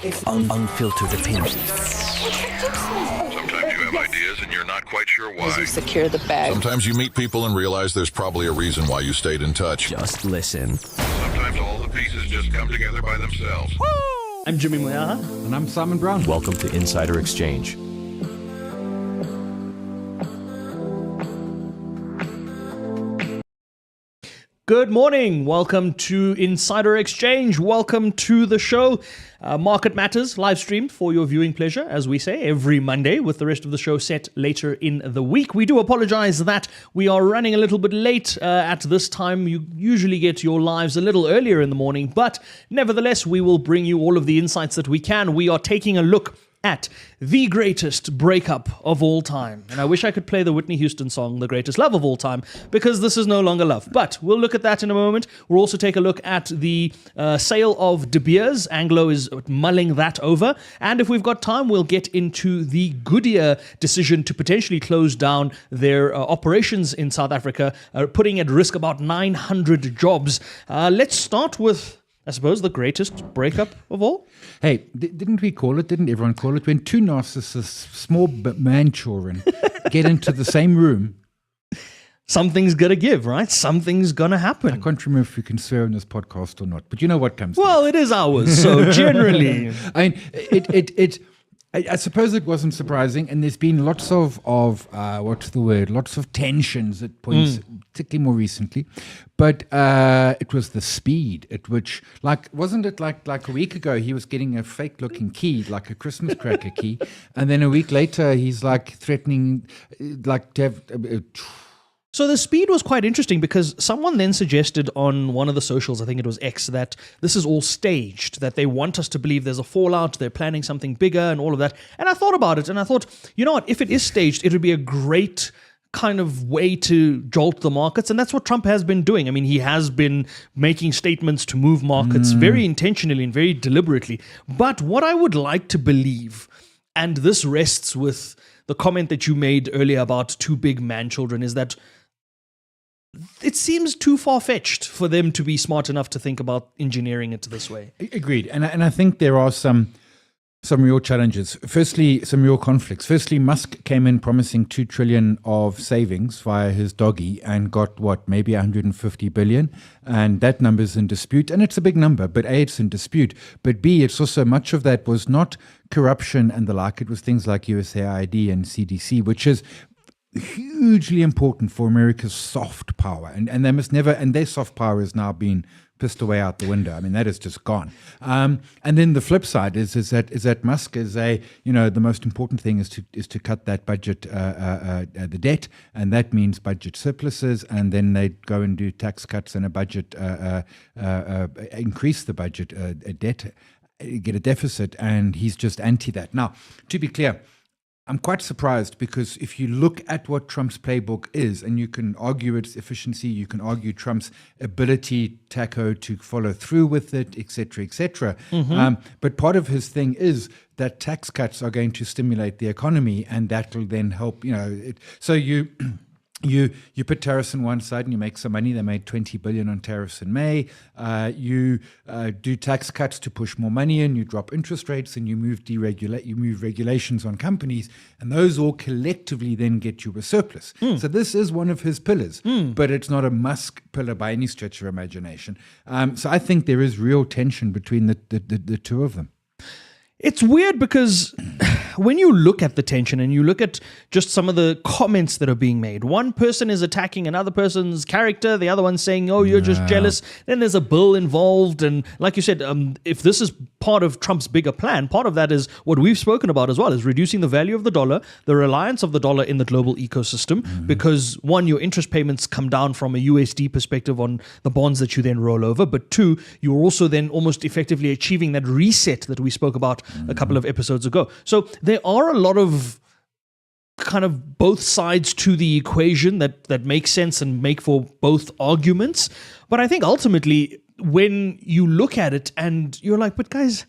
Unfiltered opinions. Sometimes you have ideas and you're not quite sure why. As you secure the bag. Sometimes you meet people and realize there's probably a reason why you stayed in touch. Just listen. Sometimes all the pieces just come together by themselves. I'm Jimmy Moyaha. And I'm Simon Brown. Welcome to Insider Exchange. Good morning. Welcome to Insider Exchange. Welcome to the show. Market Matters live streamed for your viewing pleasure, as we say, every Monday, with the rest of the show set later in the week. We do apologize that we are running a little bit late at this time. You usually get your lives a little earlier in the morning, but nevertheless, we will bring you all of the insights that we can. We are taking a look at the greatest breakup of all time. And I wish I could play the Whitney Houston song, The Greatest Love of All Time, because this is no longer love. But we'll look at that in a moment. We'll also take a look at the sale of De Beers. Anglo is mulling that over. And if we've got time, we'll get into the Goodyear decision to potentially close down their operations in South Africa, putting at risk about 900 jobs. Let's start with, I suppose, the greatest breakup of all. Hey, didn't everyone call it, when two narcissists, small man children, get into the same room? Something's going to give, right? Something's going to happen. I can't remember if we can swear on this podcast or not, but you know what comes Well, it is ours, so generally. I mean, I suppose it wasn't surprising, and there's been lots of lots of tensions at points, particularly more recently. But it was the speed at which, wasn't it like a week ago he was getting a fake-looking key, like a Christmas cracker key, and then a week later he's threatening, to have. So the speed was quite interesting because someone then suggested on one of the socials, I think it was X, that this is all staged, that they want us to believe there's a fallout, they're planning something bigger and all of that. And I thought about it and I thought, you know what, if it is staged, it would be a great kind of way to jolt the markets. And that's what Trump has been doing. I mean, he has been making statements to move markets very intentionally and very deliberately. But what I would like to believe, and this rests with the comment that you made earlier about two big man children, is that it seems too far-fetched for them to be smart enough to think about engineering it this way. Agreed. And I think there are some real challenges. Firstly, some real conflicts. Firstly, Musk came in promising 2 trillion of savings via his doggy and got maybe 150 billion. And that number's in dispute. And it's a big number, but A, it's in dispute. But B, it's also much of that was not corruption and the like. It was things like USAID and CDC, which is hugely important for America's soft power, and they must never, and their soft power has now been pissed away out the window. I mean, that is just gone. And then the flip side is that Musk is the most important thing is to cut that budget, the debt, and that means budget surpluses, and then they go and do tax cuts and a budget, increase the budget, debt, get a deficit, and he's just anti that. Now, to be clear, I'm quite surprised because if you look at what Trump's playbook is, and you can argue its efficiency, you can argue Trump's ability, Taco, to follow through with it, et cetera, et cetera. But part of his thing is that tax cuts are going to stimulate the economy, and that will then help, so you put tariffs on one side and you make some money. They made 20 billion on tariffs in May. You do tax cuts to push more money in. You drop interest rates and you move regulations on companies, and those all collectively then get you a surplus. So this is one of his pillars, but it's not a Musk pillar by any stretch of imagination. So I think there is real tension between the two of them. It's weird because when you look at the tension and you look at just some of the comments that are being made, one person is attacking another person's character, the other one's saying, oh, you're just jealous. Then there's a bill involved. And like you said, if this is part of Trump's bigger plan, part of that is what we've spoken about as well, is reducing the value of the dollar, the reliance of the dollar in the global ecosystem, because one, your interest payments come down from a USD perspective on the bonds that you then roll over. But two, you're also then almost effectively achieving that reset that we spoke about a couple of episodes ago. So there are a lot of kind of both sides to the equation that make sense and make for both arguments. But I think ultimately, when you look at it and you're like, but guys,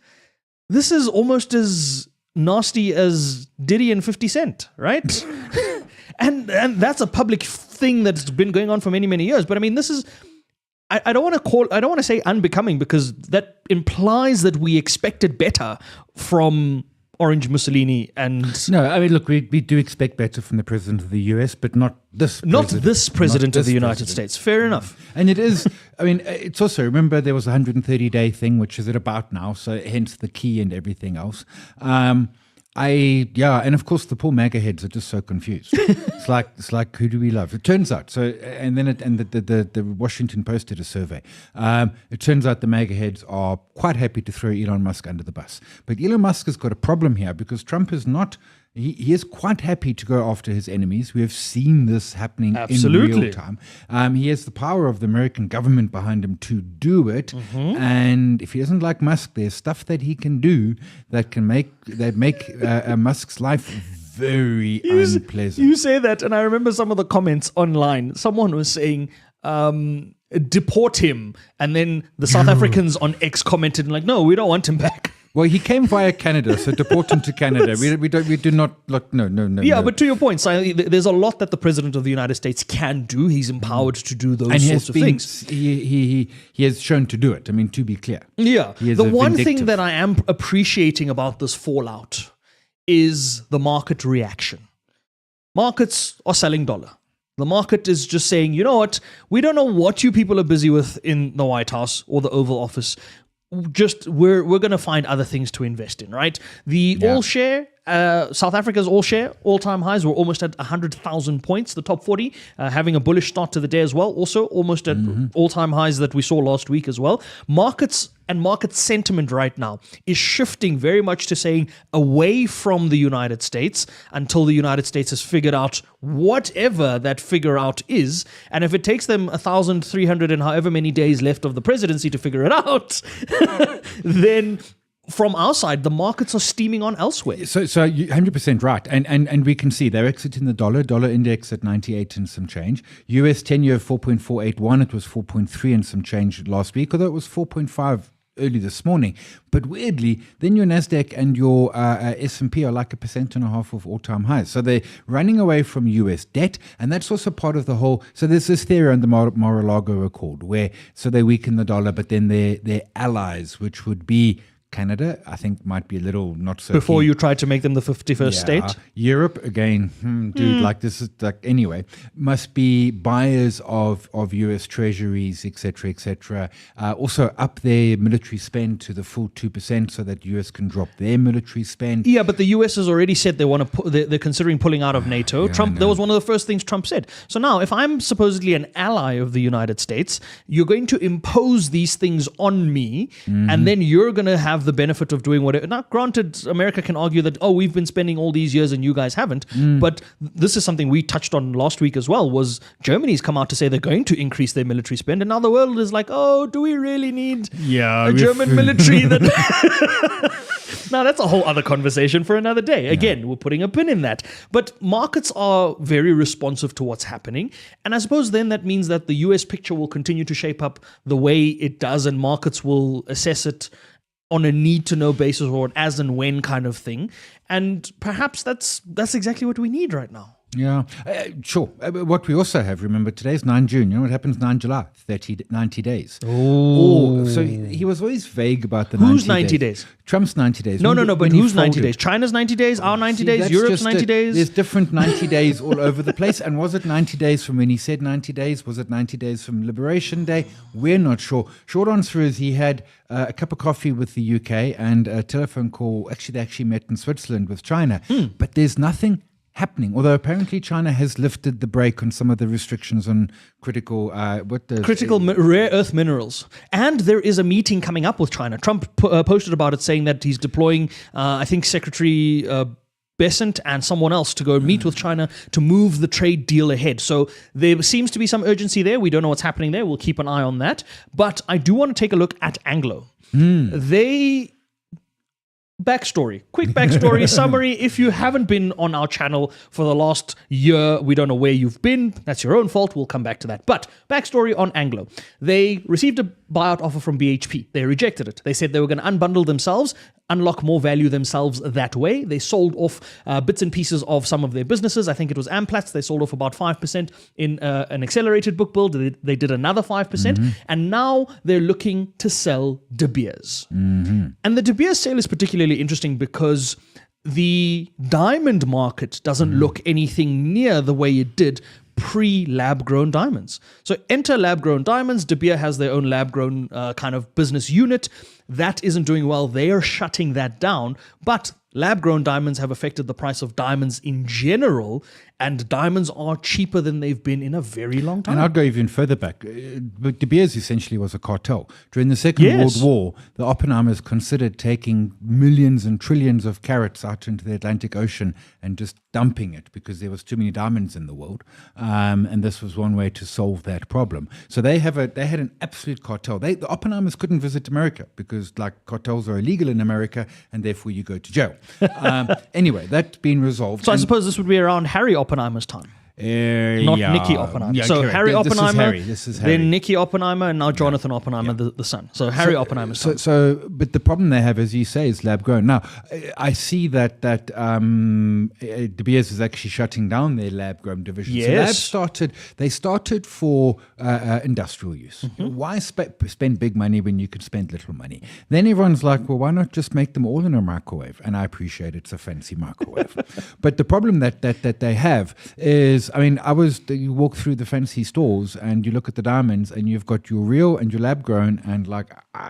this is almost as nasty as Diddy and 50 Cent, right? and that's a public thing that's been going on for many, many years. But I mean, I don't want to say unbecoming, because that implies that we expected better from Orange Mussolini and... No, I mean, look, we do expect better from the president of the US, but not this president of the United States. Fair enough. And it is, I mean, it's also, remember, there was a 130-day thing, which is at about now, so hence the key and everything else. And of course the poor MAGA heads are just so confused. It's like who do we love? It turns out, the Washington Post did a survey. It turns out the MAGA heads are quite happy to throw Elon Musk under the bus. But Elon Musk has got a problem here, because Trump is not. He is quite happy to go after his enemies. We have seen this happening in real time. He has the power of the American government behind him to do it. Mm-hmm. And if he doesn't like Musk, there's stuff that he can do that can make Musk's life very unpleasant. You say that, and I remember some of the comments online. Someone was saying, deport him. And then the South Africans on X commented, like, no, we don't want him back. Well, he came via Canada, so deport him to Canada. We do not look. No. Yeah, but to your point, Si, there's a lot that the president of the United States can do. He's empowered to do those sorts of things. He has shown to do it. I mean, to be clear. Yeah. The one thing that I am appreciating about this fallout is the market reaction. Markets are selling dollar. The market is just saying, you know what? We don't know what you people are busy with in the White House or the Oval Office. Just we're going to find other things to invest in, right? The all share, South Africa's all share, all-time highs were almost at 100,000 points. The top 40 having a bullish start to the day as well, also almost at all-time highs that we saw last week as well. Markets and market sentiment right now is shifting very much to saying away from the United States until the United States has figured out whatever that figure out is. And if it takes them 1,300 and however many days left of the presidency to figure it out, then from our side, the markets are steaming on elsewhere. So you're 100% right. And we can see they're exiting the dollar index at 98 and some change. US 10-year 4.481. It was 4.3 and some change last week, although it was 4.5 early this morning. But weirdly, then your NASDAQ and your S&P are like 1.5% of all-time highs. So they're running away from US debt, and that's also part of the whole. So there's this theory on the Mar-a-Lago Accord where so they weaken the dollar, but then their allies, which would be Canada, I think might be a little not so before keen. You try to make them the 51st state. Europe again, like this is like anyway must be buyers of US treasuries, etc. Also up their military spend to the full 2% so that US can drop their military spend. Yeah, but the US has already said they want to they're considering pulling out of NATO. Trump, that was one of the first things Trump said. So now if I'm supposedly an ally of the United States, you're going to impose these things on me, and then you're going to have the benefit of doing whatever. Now, granted, America can argue that, we've been spending all these years and you guys haven't. But this is something we touched on last week as well, was Germany's come out to say they're going to increase their military spend. And now the world is like, do we really need a German military? Now, that's a whole other conversation for another day. Again, we're putting a pin in that. But markets are very responsive to what's happening. And I suppose then that means that the US picture will continue to shape up the way it does, and markets will assess it on a need-to-know basis or an as and when kind of thing. And perhaps that's exactly what we need right now. Yeah, sure. What we also have, remember, today's 9 June. You know what happens 9 July? 90 days. Oh. So he was always vague about the Who's 90 days? Trump's 90 days. No, but who's 90 days? China's 90 days? Our 90 days? Europe's 90 days? There's different 90 days all over the place. And was it 90 days from when he said 90 days? Was it 90 days from Liberation Day? We're not sure. Short answer is he had a cup of coffee with the UK and a telephone call. Actually, they actually met in Switzerland with China. But there's nothing happening, although apparently China has lifted the brake on some of the restrictions on critical rare earth minerals. And there is a meeting coming up with China. Trump posted about it, saying that he's deploying, I think, Secretary Besant and someone else to go meet with China to move the trade deal ahead. So there seems to be some urgency there. We don't know what's happening there. We'll keep an eye on that. But I do want to take a look at Anglo. Quick backstory summary. If you haven't been on our channel for the last year, we don't know where you've been. That's your own fault. We'll come back to that. But backstory on Anglo. They received a buyout offer from BHP. They rejected it. They said they were going to unbundle themselves unlock more value themselves that way. They sold off bits and pieces of some of their businesses. I think it was Amplatz. They sold off about 5% in an accelerated book build. They did another 5%. And now they're looking to sell De Beers. And the De Beers sale is particularly interesting because the diamond market doesn't look anything near the way it did pre-lab-grown diamonds. So enter lab-grown diamonds. De Beers has their own lab-grown kind of business unit. That isn't doing well. They are shutting that down. But lab-grown diamonds have affected the price of diamonds in general, and diamonds are cheaper than they've been in a very long time. And I'd go even further back. But De Beers essentially was a cartel. During the Second World War, the Oppenheimers considered taking millions and trillions of carats out into the Atlantic Ocean and just dumping it because there was too many diamonds in the world. And this was one way to solve that problem. So they had an absolute cartel. The Oppenheimers couldn't visit America because cartels are illegal in America, and therefore you go to jail. Anyway, that's been resolved. So I suppose this would be around Harry Oppenheimer's time. Not Nicky Oppenheimer. Yeah, so correct. Harry Oppenheimer, This is Harry. then Nicky Oppenheimer, and now Jonathan Oppenheimer, the son. So Harry Oppenheimer's son. But the problem they have, as you say, is lab grown. Now, I see that De Beers is actually shutting down their lab grown division. Yes. So they started for industrial use. Why spend big money when you could spend little money? Then everyone's like, well, why not just make them all in a microwave? And I appreciate it's a fancy microwave. But the problem that they have is, you walk through the fancy stores and you look at the diamonds and you've got your real and your lab grown, and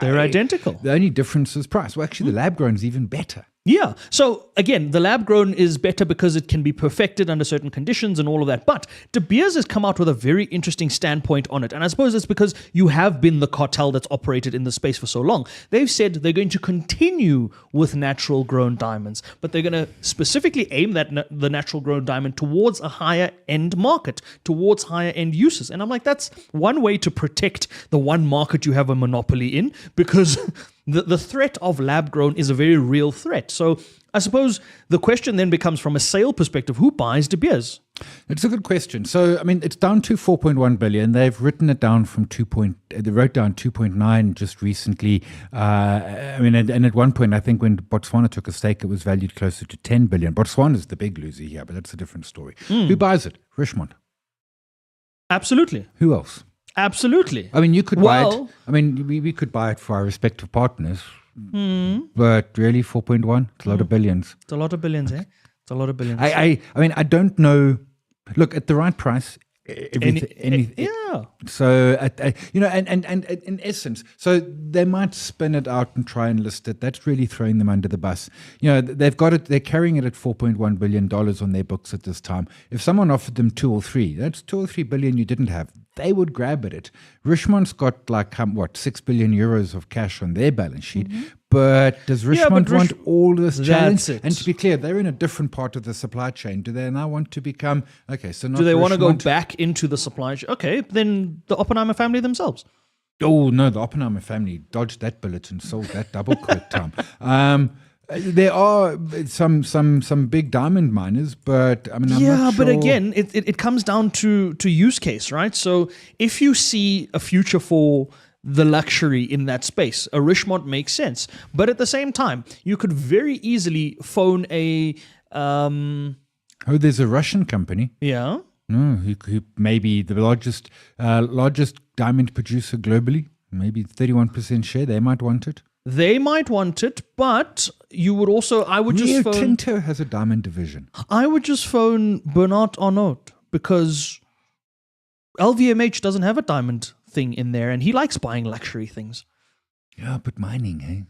they're identical. The only difference is price. Well, actually, the lab grown is even better. Yeah. So again, the lab grown is better because it can be perfected under certain conditions and all of that. But De Beers has come out with a very interesting standpoint on it. And I suppose it's because you have been the cartel that's operated in the space for so long. They've said they're going to continue with natural grown diamonds, but they're going to specifically aim the natural grown diamond towards a higher end market, towards higher end uses. And I'm like, that's one way to protect the one market you have a monopoly in, because the threat of lab-grown is a very real threat. So I suppose the question then becomes, from a sale perspective, who buys De Beers? It's a good question. So, it's down to 4.1 billion. They've written it down from they wrote down 2.9 just recently. And at one point, I think when Botswana took a stake, it was valued closer to 10 billion. Botswana is the big loser here, but that's a different story. Who buys it? Richmond. Absolutely. Who else? Absolutely. You could buy it. We could buy it for our respective partners. But really, 4.1? It's a lot of billions. It's a lot of billions, eh? It's a lot of billions. I don't know. Look, at the right price, anything. Yeah. So, and in essence, so they might spin it out and try and list it. That's really throwing them under the bus. They've got it. They're carrying it at $4.1 billion on their books at this time. If someone offered them 2 or 3, that's 2 or 3 billion you didn't have. They would grab at it. Richmond's got 6 billion euros of cash on their balance sheet. But does Richmond want all this challenge? And to be clear, they're in a different part of the supply chain. Do they now want to become so not? Do they want to go Richmond? back into the supply chain? Okay, then the Oppenheimer family themselves. Oh no, the Oppenheimer family dodged that bullet and sold that double quick time. There are some big diamond miners, but I'm not sure. But again, it comes down to use case, right? So if you see a future for the luxury in that space, a Richmond makes sense. But at the same time, you could very easily phone a... there's a Russian company. Yeah. No, who may be the largest diamond producer globally. Maybe 31% share. They might want it. They might want it, but you would also... Rio Tinto has a diamond division. I would just phone Bernard Arnault, because LVMH doesn't have a diamond thing in there, and he likes buying luxury things. Yeah, but mining, hey?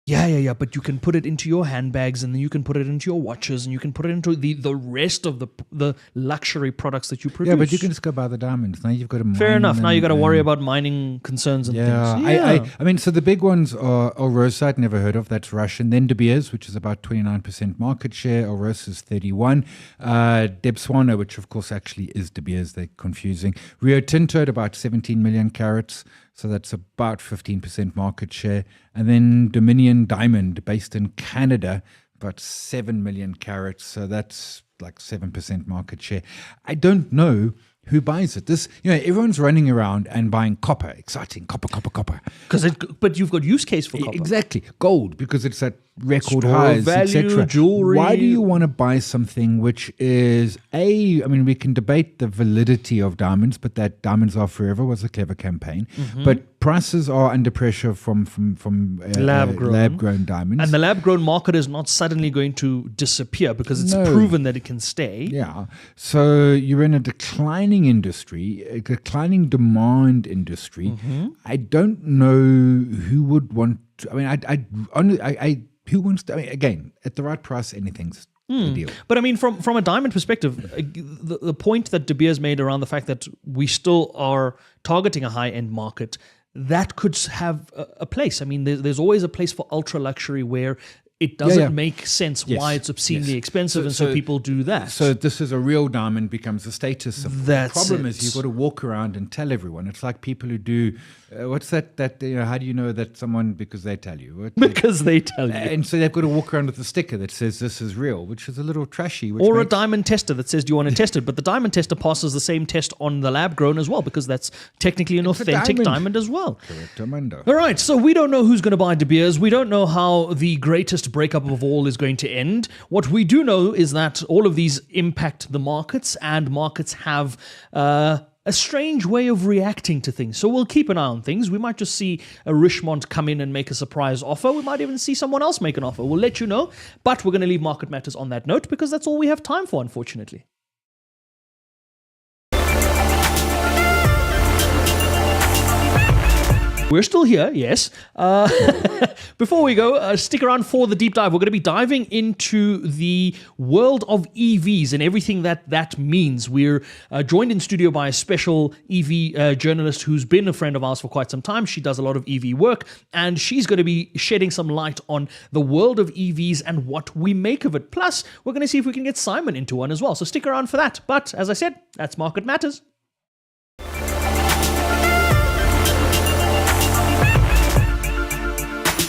Yeah. But you can put it into your handbags, and then you can put it into your watches, and you can put it into the rest of the luxury products that you produce. Yeah, but you can just go buy the diamonds. Now you've got to mine. Fair enough. Now you've got to worry about mining concerns and things. Yeah. So the big ones are Alrosa, I'd never heard of. That's Russian. Then De Beers, which is about 29% market share. Alrosa is 31%. Debswana, which of course actually is De Beers. They're confusing. Rio Tinto at about 17 million carats. So that's about 15% market share. And then Dominion Diamond, based in Canada, about 7 million carats. So that's 7% market share. I don't know who buys it. Everyone's running around and buying copper. Exciting, copper. But you've got use case for copper. Exactly. Gold, because it's at record Store highs, value, etc. jewelry. Why do you want to buy something which is I mean, we can debate the validity of diamonds, but that diamonds are forever was a clever campaign. But prices are under pressure from lab-grown diamonds. And the lab-grown market is not suddenly going to disappear because it's No. proven that it can stay. Yeah. So you're in a declining industry, a declining demand industry. I don't know who would want to, I mean, who wants to, I mean, again, at the right price, anything's a deal. But I mean, from a diamond perspective, the point that De Beers made around the fact that we still are targeting a high-end market, that could have a place. I mean, there's always a place for ultra luxury where it doesn't make sense why it's obscenely expensive, and so people do that. So this is a real diamond becomes a status symbol. That's the problem it. is you've got to walk around and tell everyone. It's like people who do, what's that, how do you know that someone, because they tell you. Because they tell you. And so they've got to walk around with a sticker that says this is real, which is a little trashy. Which Or a makes- diamond tester that says, do you want to test it? But the diamond tester passes the same test on the lab grown as well, because that's technically an a authentic diamond. diamond as well. Correctamundo. All right, so we don't know who's going to buy De Beers. We don't know how the greatest breakup of all is going to end. What we do know is that all of these impact the markets, and markets have a strange way of reacting to things. So we'll keep an eye on things. We might just see a Richmond come in and make a surprise offer. We might even see someone else make an offer. We'll let you know. But we're going to leave Market Matters on that note because that's all we have time for, unfortunately. We're still here, yes. Before we go, stick around for the deep dive. We're going to be diving into the world of EVs and everything that means. We're joined in studio by a special EV journalist who's been a friend of ours for quite some time. She does a lot of EV work, and she's going to be shedding some light on the world of EVs and what we make of it. Plus, we're going to see if we can get Simon into one as well. So stick around for that. But as I said, that's Market Matters.